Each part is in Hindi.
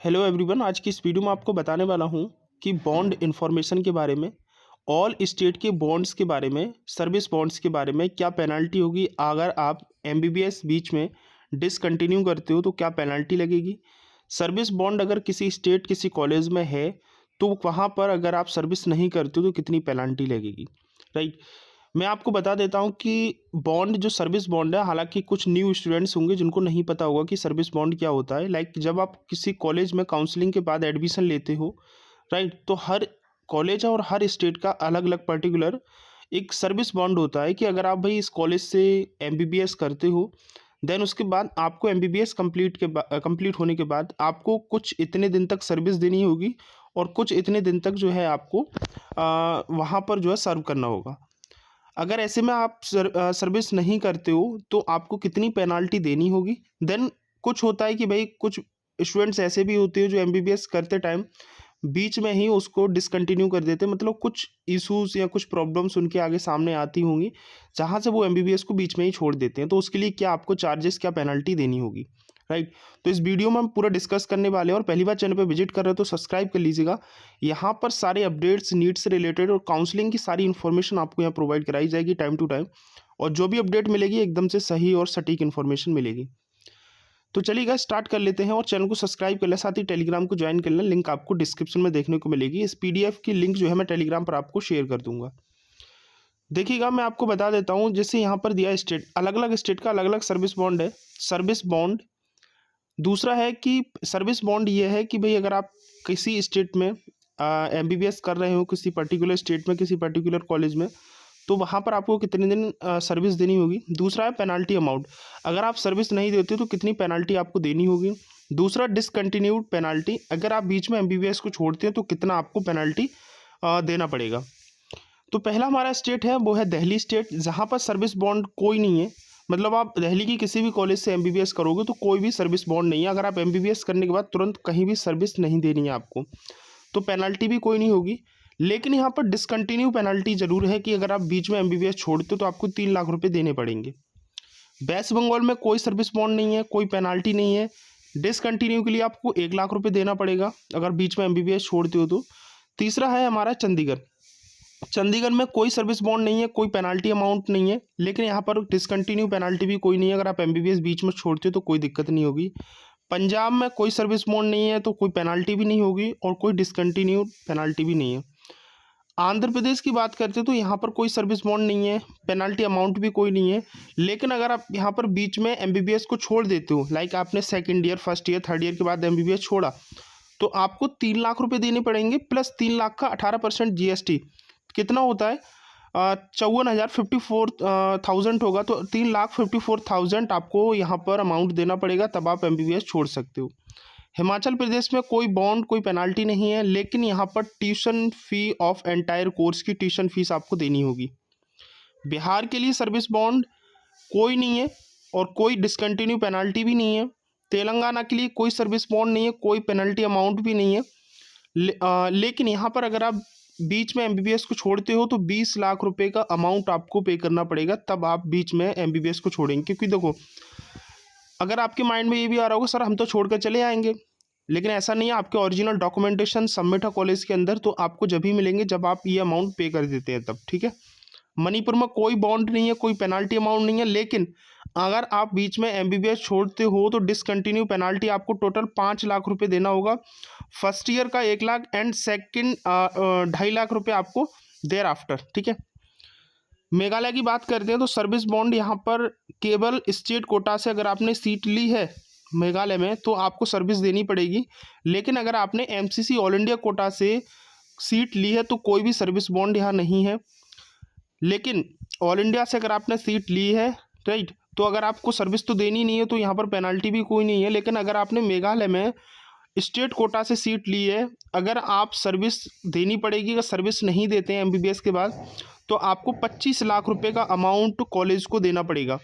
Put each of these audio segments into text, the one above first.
हेलो एवरीवन, आज की इस वीडियो में आपको बताने वाला हूं कि बॉन्ड इन्फॉर्मेशन के बारे में, ऑल स्टेट के बॉन्ड्स के बारे में, सर्विस बॉन्ड्स के बारे में क्या पेनल्टी होगी अगर आप एमबीबीएस बीच में डिसकंटिन्यू करते हो तो क्या पेनल्टी लगेगी। सर्विस बॉन्ड अगर किसी स्टेट किसी कॉलेज में है तो वहाँ पर अगर आप सर्विस नहीं करते हो तो कितनी पेनल्टी लगेगी, राइट। मैं आपको बता देता हूँ कि बॉन्ड जो सर्विस बॉन्ड है, हालांकि कुछ न्यू स्टूडेंट्स होंगे जिनको नहीं पता होगा कि सर्विस बॉन्ड क्या होता है। लाइक जब आप किसी कॉलेज में काउंसलिंग के बाद एडमिशन लेते हो, राइट, तो हर कॉलेज और हर स्टेट का अलग अलग पर्टिकुलर एक सर्विस बॉन्ड होता है कि अगर आप भाई इस कॉलेज से एमबीबीएस करते हो, देन उसके बाद आपको एमबीबीएस कंप्लीट होने के बाद आपको कुछ इतने दिन तक सर्विस देनी होगी और कुछ इतने दिन तक जो है आपको वहाँ पर जो है सर्व करना होगा। अगर ऐसे में आप सर्विस नहीं करते हो तो आपको कितनी पेनाल्टी देनी होगी। देन कुछ होता है कि भाई कुछ स्टूडेंट्स ऐसे भी होते हैं जो एमबीबीएस करते टाइम बीच में ही उसको डिसकंटिन्यू कर देते हैं, मतलब कुछ इश्यूज या कुछ प्रॉब्लम्स उनके आगे सामने आती होंगी जहाँ से वो एमबीबीएस को बीच में ही छोड़ देते हैं। तो उसके लिए क्या आपको चार्जेस, क्या पेनल्टी देनी होगी, राइट। तो इस वीडियो में हम पूरा डिस्कस करने वाले हैं और पहली बार चैनल पर विजिट कर रहे हो तो सब्सक्राइब कर लीजिएगा। यहाँ पर सारे अपडेट्स, नीट से रिलेटेड और काउंसलिंग की सारी इन्फॉर्मेशन आपको यहाँ प्रोवाइड कराई जाएगी टाइम टू टाइम, और जो भी अपडेट मिलेगी एकदम से सही और सटीक इन्फॉर्मेशन मिलेगी। तो चलिए गाइस स्टार्ट कर लेते हैं और चैनल को सब्सक्राइब कर लें, साथ ही टेलीग्राम को ज्वाइन कर लें। लिंक आपको डिस्क्रिप्शन में देखने को मिलेगी। इस पीडीएफ की लिंक जो है मैं टेलीग्राम पर आपको शेयर कर दूंगा। देखिएगा, मैं आपको बता देता हूँ, जैसे यहाँ पर दिया स्टेट, अलग अलग स्टेट का अलग अलग सर्विस बॉन्ड है। सर्विस बॉन्ड दूसरा है कि सर्विस बॉन्ड ये है कि भाई अगर आप किसी स्टेट में एमबीबीएस कर रहे हो, किसी पर्टिकुलर स्टेट में किसी पर्टिकुलर कॉलेज में, तो वहाँ पर आपको कितने दिन सर्विस देनी होगी। दूसरा है पेनाल्टी अमाउंट, अगर आप सर्विस नहीं देते तो कितनी पेनाल्टी आपको देनी होगी। दूसरा डिसकंटिन्यूड पेनाल्टी, अगर आप बीच में एमबीबीएस को छोड़ते हैं तो कितना आपको पेनाल्टी देना पड़ेगा। तो पहला हमारा स्टेट है वो है दिल्ली स्टेट, जहाँ पर सर्विस बॉन्ड कोई नहीं है। मतलब आप दिल्ली की किसी भी कॉलेज से एमबीबीएस करोगे तो कोई भी सर्विस बॉन्ड नहीं है। अगर आप एमबीबीएस करने के बाद तुरंत कहीं भी सर्विस नहीं देनी है आपको, तो पेनल्टी भी कोई नहीं होगी। लेकिन यहाँ पर डिसकंटिन्यू पेनल्टी जरूर है कि अगर आप बीच में एमबीबीएस छोड़ते हो तो आपको 3 लाख रुपए देने पड़ेंगे। वेस्ट बंगाल में कोई सर्विस बॉन्ड नहीं है, कोई पेनल्टी नहीं है। डिसकंटिन्यू के लिए आपको 1 लाख रुपए देना पड़ेगा अगर बीच में एमबीबीएस छोड़ते हो तो। तीसरा है हमारा चंडीगढ़। चंडीगढ़ में कोई सर्विस बॉन्ड नहीं है, कोई पेनाल्टी अमाउंट नहीं है, लेकिन यहाँ पर डिसकंटिन्यू पेनाल्टी भी कोई नहीं है। अगर आप एमबीबीएस बीच में छोड़ते हो तो कोई दिक्कत नहीं होगी। पंजाब में कोई सर्विस बॉन्ड नहीं है तो कोई पेनाल्टी भी नहीं होगी और कोई डिसकंटिन्यू पेनाल्टी भी नहीं है। आंध्र प्रदेश की बात करते हैं तो यहाँ पर कोई सर्विस बॉन्ड नहीं है, पेनाल्टी अमाउंट भी कोई नहीं है। लेकिन अगर आप यहाँ पर बीच में एमबीबीएस को छोड़ देते हो, लाइक आपने second year, first year, third year के बाद एमबीबीएस छोड़ा, तो आपको 3 लाख रुपए देने पड़ेंगे प्लस 3 लाख का 18% जीएसटी। कितना होता है 54,054,000 होगा। तो 3,54,000 आपको यहाँ पर अमाउंट देना पड़ेगा, तब आप एमबीबीएस छोड़ सकते हो। हिमाचल प्रदेश में कोई बॉन्ड, कोई पेनाल्टी नहीं है, लेकिन यहाँ पर tuition fee of entire course की ट्यूशन फीस आपको देनी होगी। बिहार के लिए सर्विस बॉन्ड कोई नहीं है और कोई डिसकंटिन्यू पेनाल्टी भी नहीं है। तेलंगाना के लिए कोई सर्विस बॉन्ड नहीं है, कोई पेनल्टी अमाउंट भी नहीं है। लेकिन यहाँ पर अगर आप बीच में एमबीबीएस को छोड़ते हो तो 20 लाख रुपए का अमाउंट आपको पे करना पड़ेगा, तब आप बीच में एमबीबीएस को छोड़ेंगे। क्योंकि देखो, अगर आपके माइंड में ये भी आ रहा होगा सर हम तो छोड़कर चले आएंगे, लेकिन ऐसा नहीं है। आपके ओरिजिनल डॉक्यूमेंटेशन सबमिट है कॉलेज के अंदर, तो आपको जब ही मिलेंगे जब आप ये अमाउंट पे कर देते हैं तब, ठीक है। मणिपुर में कोई बॉन्ड नहीं है, कोई पेनाल्टी अमाउंट नहीं है, लेकिन अगर आप बीच में एमबीबीएस छोड़ते हो तो डिसकंटिन्यू पेनाल्टी आपको टोटल 5 लाख रुपए देना होगा। फर्स्ट ईयर का 1 लाख एंड सेकंड 2.5 लाख रुपए आपको देयर आफ्टर, ठीक है। मेघालय की बात करते हैं तो सर्विस बॉन्ड यहाँ पर केवल स्टेट कोटा से अगर आपने सीट ली है मेघालय में तो आपको सर्विस देनी पड़ेगी। लेकिन अगर आपने एमसीसी ऑल इंडिया कोटा से सीट ली है तो कोई भी सर्विस बॉन्ड यहाँ नहीं है। लेकिन ऑल इंडिया से अगर आपने सीट ली है, राइट, तो अगर आपको सर्विस तो देनी नहीं है तो यहाँ पर पेनल्टी भी कोई नहीं है। लेकिन अगर आपने मेघालय में स्टेट कोटा से सीट ली है, अगर आप सर्विस देनी पड़ेगी। अगर सर्विस नहीं देते हैं एमबीबीएस के बाद तो आपको 25 लाख रुपए का अमाउंट कॉलेज को देना पड़ेगा,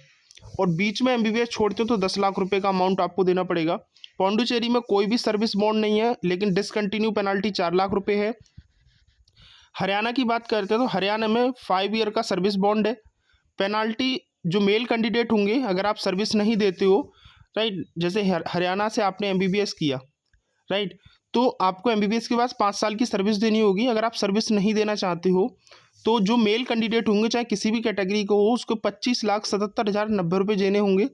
और बीच में एमबीबीएस छोड़ते हो तो 10 लाख रुपए का अमाउंट आपको देना पड़ेगा। पौंडुचेरी में कोई भी सर्विस बॉन्ड नहीं है, लेकिन डिसकंटिन्यू पेनल्टी 4 लाख रुपए है। हरियाणा की बात करते हैं तो हरियाणा में 5 ईयर का सर्विस बॉन्ड है। पेनाल्टी जो मेल कैंडिडेट होंगे अगर आप सर्विस नहीं देते हो, राइट, जैसे हरियाणा से आपने एमबीबीएस किया, राइट। तो आपको एमबीबीएस के बाद 5 साल की सर्विस देनी होगी। अगर आप सर्विस नहीं देना चाहते हो तो जो मेल कैंडिडेट होंगे, चाहे किसी भी कैटेगरी को हो, उसको 25,77,090 देने होंगे।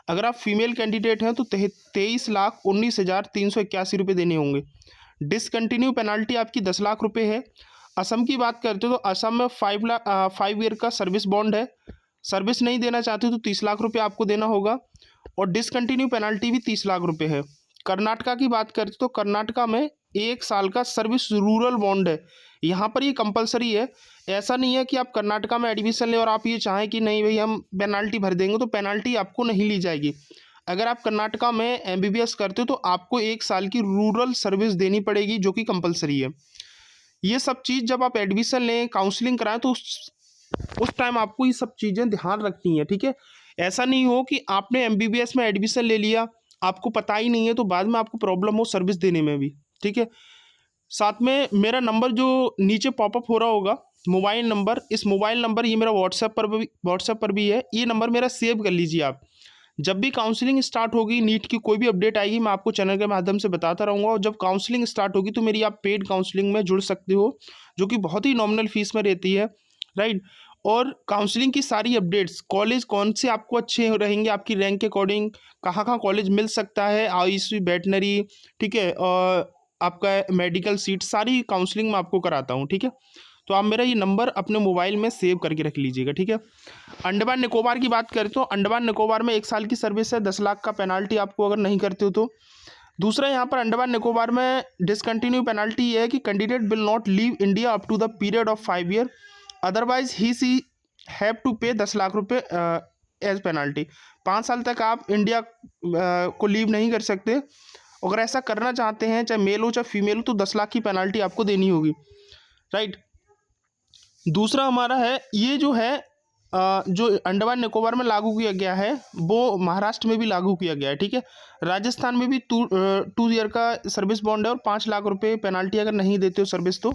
अगर आप फीमेल कैंडिडेट हैं तो 23,19,381 रुपये देने होंगे। डिसकंटिन्यू पेनाल्टी आपकी 10 लाख रुपये है। असम की बात करते हो तो असम में 5 ईयर का सर्विस बॉन्ड है। सर्विस नहीं देना चाहते तो 30 लाख रुपये आपको देना होगा और डिसकंटिन्यू पेनाल्टी भी 30 लाख रुपये है। कर्नाटका की बात करते तो कर्नाटका में 1 साल का सर्विस रूरल बॉन्ड है। यहाँ पर ये कंपलसरी है। ऐसा नहीं है कि आप कर्नाटका में एडमिशन लें और आप ये चाहें कि नहीं भाई हम पेनाल्टी भर देंगे, तो पेनाल्टी आपको नहीं ली जाएगी। अगर आप कर्नाटका में एमबीबीएस करते हो तो आपको 1 साल की रूरल सर्विस देनी पड़ेगी, जो कि कंपलसरी है। ये सब चीज़ जब आप एडमिशन लें, काउंसलिंग कराएं, तो उस टाइम आपको ये सब चीज़ें ध्यान रखनी है, ठीक है। ऐसा नहीं हो कि आपने एमबीबीएस में एडमिशन ले लिया, आपको पता ही नहीं है, तो बाद में आपको प्रॉब्लम हो सर्विस देने में भी, ठीक है। साथ में मेरा नंबर जो नीचे पॉपअप हो रहा होगा, मोबाइल नंबर, इस मोबाइल नंबर ये मेरा व्हाट्सएप पर भी है। ये नंबर मेरा सेव कर लीजिए आप। जब भी काउंसलिंग स्टार्ट होगी, नीट की कोई भी अपडेट आएगी, मैं आपको चैनल के माध्यम से बताता रहूँगा। और जब काउंसलिंग स्टार्ट होगी तो मेरी आप पेड काउंसलिंग में जुड़ सकते हो, जो कि बहुत ही नॉमिनल फीस में रहती है, राइट। और काउंसलिंग की सारी अपडेट्स, कॉलेज कौन से आपको अच्छे रहेंगे आपकी रैंक के अकॉर्डिंग, कहाँ कहाँ कॉलेज मिल सकता है, आईसी, वेटनरी, ठीक है, और आपका मेडिकल सीट, सारी काउंसलिंग मैं आपको कराता हूँ, ठीक है। तो आप मेरा ये नंबर अपने मोबाइल में सेव करके रख लीजिएगा, ठीक है। अंडमान निकोबार की बात करें तो अंडमान निकोबार में 1 साल की सर्विस है, 10 लाख का पेनाल्टी आपको अगर नहीं करते हो तो। दूसरा, यहाँ पर अंडमान निकोबार में डिसकंटिन्यू पेनाल्टी ये है कि candidate will not leave India up to the period of 5 year, otherwise he she have to pay 10 lakh रुपये एज पेनाल्टी। 5 साल तक आप इंडिया को लीव नहीं कर सकते। अगर ऐसा करना चाहते हैं, चाहे मेल हो चाहे फीमेल हो, तो 10 लाख की पेनाल्टी आपको देनी होगी, राइट। दूसरा हमारा है, ये जो है जो अंडमान निकोबार में लागू किया गया है वो महाराष्ट्र में भी लागू किया गया है, ठीक है। राजस्थान में भी 2 ईयर का सर्विस बॉन्ड है और 5 लाख रुपए पेनाल्टी अगर नहीं देते हो सर्विस तो।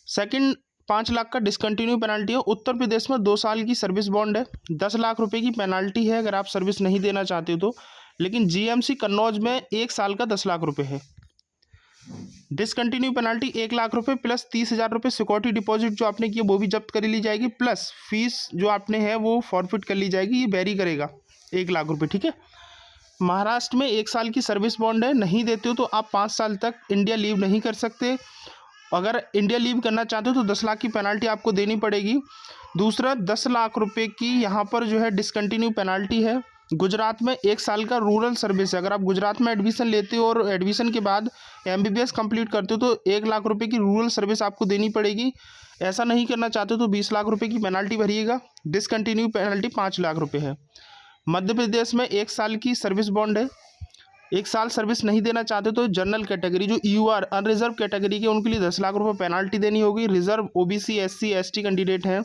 सेकंड, 5 लाख का डिसकंटिन्यू पेनाल्टी है। उत्तर प्रदेश में 2 साल की सर्विस बॉन्ड है, 10 लाख रुपए की पेनाल्टी है अगर आप सर्विस नहीं देना चाहते हो तो। लेकिन जीएमसी कन्नौज में 1 साल का 10 लाख रुपए है। डिसकंटिन्यू पेनाल्टी 1 लाख रुपए प्लस 30,000 रुपये सिक्योरिटी डिपॉजिट जो आपने किया वो भी जब्त कर ली जाएगी, प्लस फीस जो आपने है वो फॉरफिट कर ली जाएगी। ये वेरी करेगा 1 लाख रुपये, ठीक है। महाराष्ट्र में 1 साल की सर्विस बॉन्ड है, नहीं देते हो तो आप 5 साल तक इंडिया लीव नहीं कर सकते। अगर इंडिया लीव करना चाहते हो तो 10 लाख की पेनाल्टी आपको देनी पड़ेगी। दूसरा, 10 लाख रुपए की यहाँ पर जो है डिसकंटिन्यू पेनाल्टी है। गुजरात में 1 साल का रूरल सर्विस है। अगर आप गुजरात में एडमिशन लेते हो और एडमिशन के बाद एमबीबीएस कंप्लीट करते हो तो 1 लाख रुपए की रूरल सर्विस आपको देनी पड़ेगी। ऐसा नहीं करना चाहते तो 20 लाख रुपए की पेनाल्टी भरिएगा। डिसकंटिन्यू पेनाल्टी 5 लाख रुपए है। मध्य प्रदेश में 1 साल की सर्विस बॉन्ड है। 1 साल सर्विस नहीं देना चाहते तो जनरल कैटेगरी जो यूआर अनरिजर्व कैटेगरी के, उनके लिए 10 लाख रुपए पेनाल्टी देनी होगी। Reserve, OBC, SC, ST candidate हैं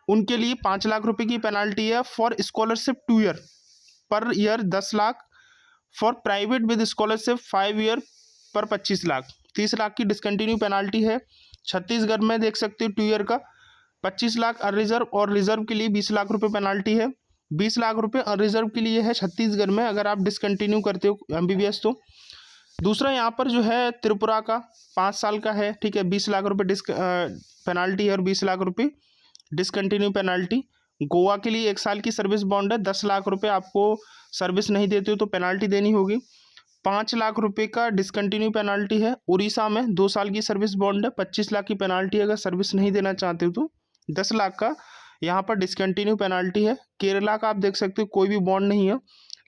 उनके लिए 5 लाख रुपए की पेनाल्टी है। For scholarship 2 year per year 10 lakh, for private with scholarship 5 year पर 25 लाख। 30 लाख की डिसकंटिन्यू पेनाल्टी है। छत्तीसगढ़ में देख सकते हो 2 ईयर का 25 लाख अनरिजर्व, और रिजर्व के लिए 20 लाख रुपए पेनाल्टी है। 20 लाख रुपए अनरिजर्व के लिए है छत्तीसगढ़ में अगर आप डिसकंटिन्यू करते हो एमबीबीएस तो। दूसरा, यहाँ पर जो है त्रिपुरा का 5 साल का है, ठीक है, 20 लाख रुपए पेनाल्टी है और 20 लाख रुपए डिसकंटिन्यू पेनाल्टी। गोवा के लिए 1 साल की सर्विस बॉन्ड है, 10 लाख रुपए आपको सर्विस नहीं देते हो तो पेनाल्टी देनी होगी। 5 लाख रुपए का डिसकंटिन्यू पेनाल्टी है। उड़ीसा में 2 साल की सर्विस बॉन्ड है, 25 लाख की पेनाल्टी अगर सर्विस नहीं देना चाहते हो तो। 10 लाख का यहाँ पर डिसकंटिन्यू पेनाल्टी है। केरला का आप देख सकते हो कोई भी बॉन्ड नहीं है,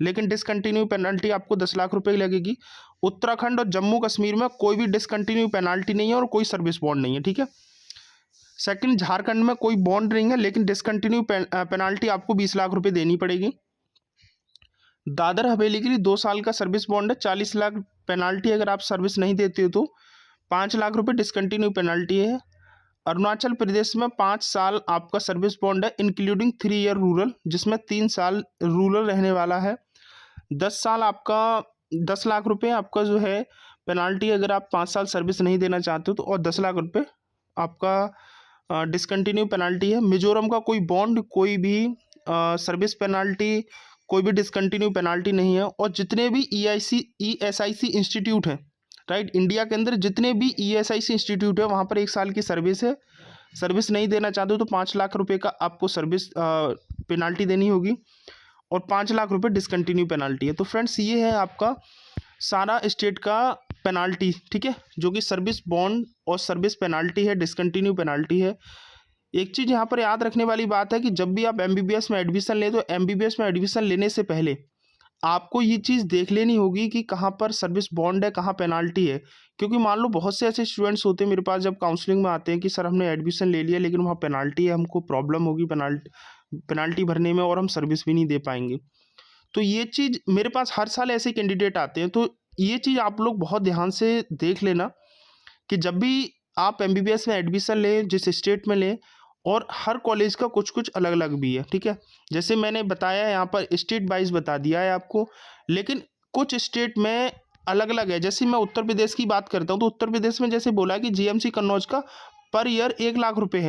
लेकिन डिसकंटिन्यू पेनाल्टी आपको 10 लाख रुपए की लगेगी। उत्तराखंड और जम्मू कश्मीर में कोई भी डिसकंटिन्यू पेनाल्टी नहीं है और कोई सर्विस बॉन्ड नहीं है, ठीक है। सेकंड, झारखंड में कोई बॉन्ड नहीं है, लेकिन डिसकंटिन्यू पेनाल्टी आपको 20 लाख रुपए देनी पड़ेगी। दादर हवेली के लिए 2 साल का सर्विस बॉन्ड है, 40 लाख पेनाल्टी अगर आप सर्विस नहीं देते हो तो। 5 लाख रुपए डिसकंटिन्यू पेनाल्टी है। अरुणाचल प्रदेश में 5 साल आपका सर्विस बॉन्ड है, इंक्लूडिंग 3 ईयर रूरल, जिसमें 3 साल रूरल रहने वाला है। 10 साल आपका 10 लाख रुपए आपका जो है पेनाल्टी अगर आप 5 साल सर्विस नहीं देना चाहते हो तो, और 10 लाख रुपए आपका डिसकंटिन्यू पेनाल्टी है। मिजोरम का कोई बॉन्ड, कोई भी सर्विस पेनाल्टी, कोई भी डिसकंटिन्यू पेनाल्टी नहीं है। और जितने भी ESIC इंस्टीट्यूट हैं, राइट, इंडिया के अंदर जितने भी ESIC इंस्टीट्यूट है वहाँ पर 1 साल की सर्विस है। सर्विस नहीं देना चाहते हो तो 5 लाख रुपए का आपको सर्विस पेनाल्टी देनी होगी और 5 लाख रुपए डिसकंटिन्यू पेनाल्टी है। तो फ्रेंड्स ये है आपका सारा स्टेट का पेनाल्टी, ठीक है, जो कि सर्विस बॉन्ड और सर्विस पेनाल्टी है, डिसकंटिन्यू पेनाल्टी है। एक चीज़ यहाँ पर याद रखने वाली बात है कि जब भी आप MBBS में एडमिशन लें तो MBBS में एडमिशन लेने से पहले आपको ये चीज़ देख लेनी होगी कि कहाँ पर सर्विस बॉन्ड है, कहाँ पेनाल्टी है। क्योंकि मान लो बहुत से ऐसे स्टूडेंट्स होते हैं मेरे पास जब काउंसलिंग में आते हैं कि सर हमने एडमिशन ले लिया लेकिन वहाँ पेनाल्टी है, हमको प्रॉब्लम होगी पेनाल्टी भरने में और हम सर्विस भी नहीं दे पाएंगे। तो ये चीज़ मेरे पास हर साल ऐसे कैंडिडेट आते हैं। तो ये चीज़ आप लोग बहुत ध्यान से देख लेना कि जब भी आप MBBS में एडमिशन लें, जिस स्टेट में लें, और हर कॉलेज का कुछ कुछ अलग अलग भी है, ठीक है। जैसे मैंने बताया यहाँ पर स्टेट वाइज बता दिया है आपको, लेकिन कुछ स्टेट में अलग अलग है। जैसे मैं उत्तर प्रदेश की बात करता हूँ तो उत्तर प्रदेश में जैसे बोला है कि GMC कन्नौज का पर ईयर 1 लाख रुपए है।